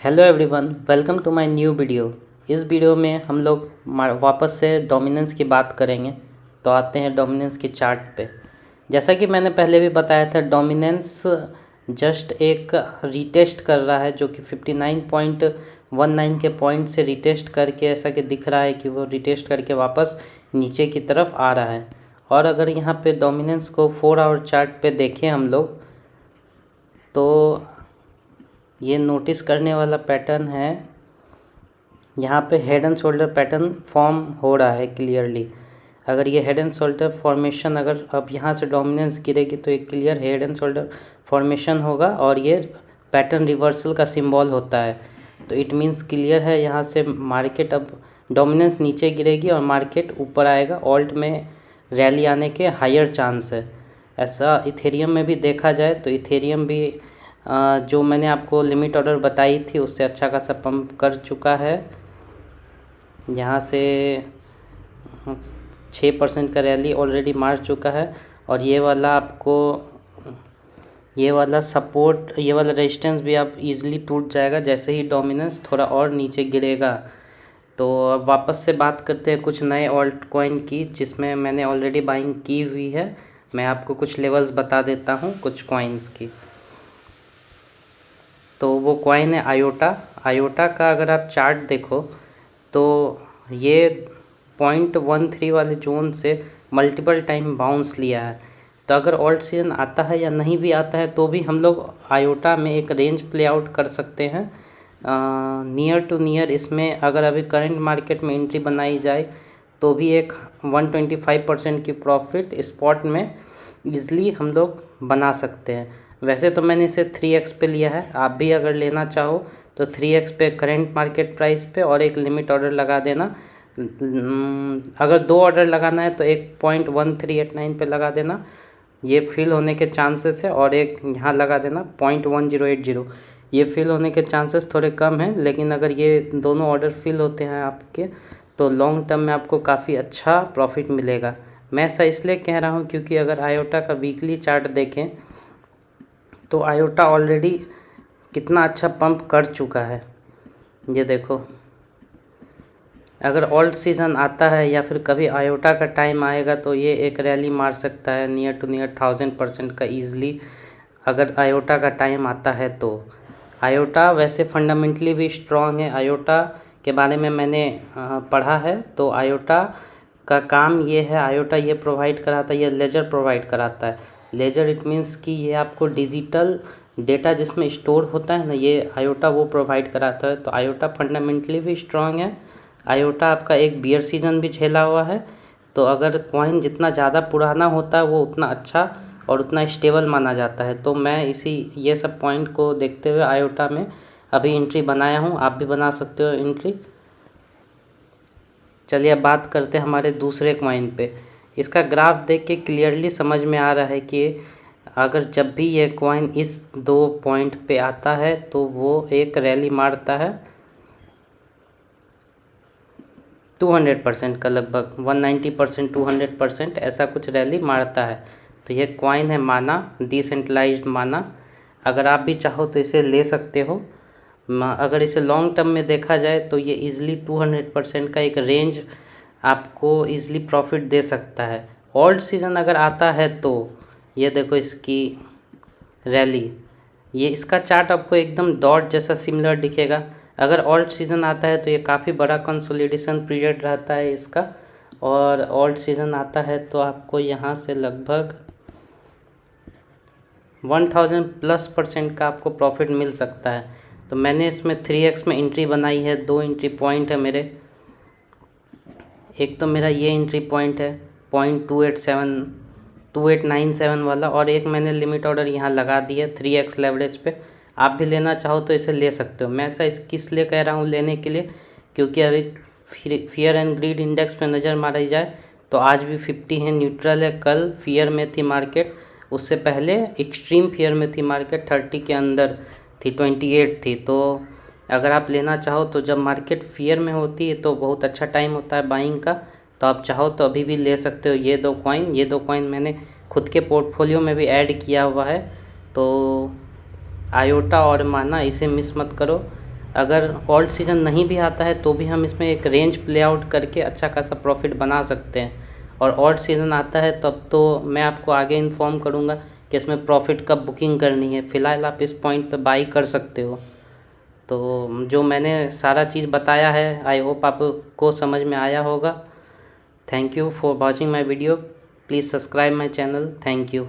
Hello everyone, welcome to my new video. इस video में हम लोग वापस से डोमिनेंस की बात करेंगे। तो आते हैं डोमिनेंस के चार्ट पे। जैसा कि मैंने पहले भी बताया था, डोमिनेंस जस्ट एक रीटेस्ट कर रहा है, जो कि 59.19 के पॉइंट से रीटेस्ट करके ऐसा कि दिख रहा है कि वो रीटेस्ट करके वापस नीचे की तरफ आ रहा है। और अगर यहाँ पे डोमिनेंस को 4 आवर चार्ट पे देखें हम लोग, तो ये नोटिस करने वाला पैटर्न है। यहाँ पे head and shoulder pattern form हो रहा है क्लियरली। अगर ये हेड एंड शोल्डर फॉर्मेशन, अगर अब यहाँ से डोमिनेंस गिरेगी तो एक clear head and shoulder formation होगा और ये पैटर्न रिवर्सल का सिंबल होता है। तो इट मीन्स क्लियर है, यहाँ से मार्केट अब डोमिनेंस नीचे गिरेगी और मार्केट ऊपर आएगा। ऑल्ट में रैली आने के हायर चांस है। ऐसा इथेरियम में भी देखा जाए तो इथेरियम भी जो मैंने आपको लिमिट ऑर्डर बताई थी उससे अच्छा खासा पंप कर चुका है। यहाँ से 6% का रैली ऑलरेडी मार चुका है और ये वाला सपोर्ट, ये वाला रेजिस्टेंस भी आप इजीली टूट जाएगा जैसे ही डोमिनेंस थोड़ा और नीचे गिरेगा। तो अब वापस से बात करते हैं कुछ नए ऑल्ट कॉइन की, जिसमें मैंने ऑलरेडी बाइंग की हुई है। मैं आपको कुछ लेवल्स बता देता हूँ कुछ कॉइन्स की। तो वो कॉइन है आयोटा का अगर आप चार्ट देखो तो ये 0.13 वाले जोन से मल्टीपल टाइम बाउंस लिया है। तो अगर ऑल्ट सीजन आता है या नहीं भी आता है तो भी हम लोग आयोटा में एक रेंज प्ले आउट कर सकते हैं नियर टू नियर। इसमें अगर अभी करंट मार्केट में एंट्री बनाई जाए तो भी एक 125% की प्रॉफिट स्पॉट में ईज़िली हम लोग बना सकते हैं। वैसे तो मैंने इसे 3x पे लिया है, आप भी अगर लेना चाहो तो 3x पे करंट मार्केट प्राइस पे और एक लिमिट ऑर्डर लगा देना। अगर 2 ऑर्डर लगाना है तो एक 0.1389 पे लगा देना, ये फिल होने के चांसेस है, और एक यहाँ लगा देना 0.1080। ये फिल होने के चांसेस थोड़े कम हैं, लेकिन अगर ये दोनों ऑर्डर फिल होते हैं आपके तो लॉन्ग टर्म में आपको काफ़ी अच्छा प्रॉफिट मिलेगा। मैं ऐसा इसलिए कह रहा हूँ क्योंकि अगर आयोटा का वीकली चार्ट देखें तो आयोटा ऑलरेडी कितना अच्छा पंप कर चुका है। ये देखो, अगर ऑल्ट सीज़न आता है या फिर कभी आयोटा का टाइम आएगा तो ये एक रैली मार सकता है नियर टू नियर 1000% का ईज़िली, अगर आयोटा का टाइम आता है तो। आयोटा वैसे फंडामेंटली भी स्ट्रॉन्ग है। आयोटा के बारे में मैंने पढ़ा है। तो आयोटा का काम ये है, आयोटा ये प्रोवाइड कराता है, ये लेजर प्रोवाइड कराता है। लेजर इट मीन्स कि ये आपको डिजिटल डेटा जिसमें स्टोर होता है ना, ये आयोटा वो प्रोवाइड कराता है। तो आयोटा फंडामेंटली भी स्ट्रॉन्ग है। आयोटा आपका एक बियर सीजन भी झेला हुआ है। तो अगर कॉइन जितना ज़्यादा पुराना होता है वो उतना अच्छा और उतना स्टेबल माना जाता है। तो मैं ये सब पॉइंट को देखते हुए आयोटा में अभी एंट्री बनाया हूँ, आप भी बना सकते हो एंट्री। चलिए अब बात करते हैं हमारे दूसरे कॉइन पे। इसका ग्राफ देख के क्लियरली समझ में आ रहा है कि अगर जब भी ये कॉइन इस 2 पॉइंट पे आता है तो वो एक रैली मारता है 200% का, लगभग 190% 200% ऐसा कुछ रैली मारता है। तो ये कॉइन है माना, डिसेंट्रलाइज्ड माना। अगर आप भी चाहो तो इसे ले सकते हो। अगर इसे लॉन्ग टर्म में देखा जाए तो ये इजीली 200% का एक रेंज आपको इजीली प्रॉफिट दे सकता है। ऑल्ट सीज़न अगर आता है तो ये देखो इसकी रैली, ये इसका चार्ट आपको एकदम डॉट जैसा सिमिलर दिखेगा। अगर ऑल्ट सीज़न आता है तो ये काफ़ी बड़ा कंसोलिडेशन पीरियड रहता है इसका, और ऑल्ट सीज़न आता है तो आपको यहाँ से लगभग 1000+% का आपको प्रॉफिट मिल सकता है। तो मैंने इसमें 3x में एंट्री बनाई है। 2 एंट्री पॉइंट है मेरे। एक तो मेरा ये एंट्री पॉइंट है 0.2897 वाला, और एक मैंने लिमिट ऑर्डर यहाँ लगा दिया 3x लेवरेज पे। आप भी लेना चाहो तो इसे ले सकते हो। मैं ऐसा किस लिए कह रहा हूँ लेने के लिए, क्योंकि अभी फियर एंड ग्रीड इंडेक्स पे नज़र मारी जाए तो आज भी 50 है, न्यूट्रल है। कल फियर में थी मार्केट, उससे पहले एक्सट्रीम फियर में थी मार्केट, 30 के अंदर थी, 28 थी। तो अगर आप लेना चाहो तो जब मार्केट फियर में होती है तो बहुत अच्छा टाइम होता है बाइंग का। तो आप चाहो तो अभी भी ले सकते हो ये 2 कॉइन मैंने खुद के पोर्टफोलियो में भी ऐड किया हुआ है। तो आयोटा और माना, इसे मिस मत करो। अगर ऑल्ट सीजन नहीं भी आता है तो भी हम इसमें एक रेंज प्ले आउट करके अच्छा खासा प्रॉफिट बना सकते हैं। और ऑल्ट सीजन आता है तब तो मैं आपको आगे इन्फॉर्म करूँगा कि इसमें प्रॉफिट कब बुकिंग करनी है। फ़िलहाल आप इस पॉइंट पे बाई कर सकते हो। तो जो मैंने सारा चीज़ बताया है, आई होप आपको समझ में आया होगा। Thank you for watching my video. Please subscribe my channel. Thank you.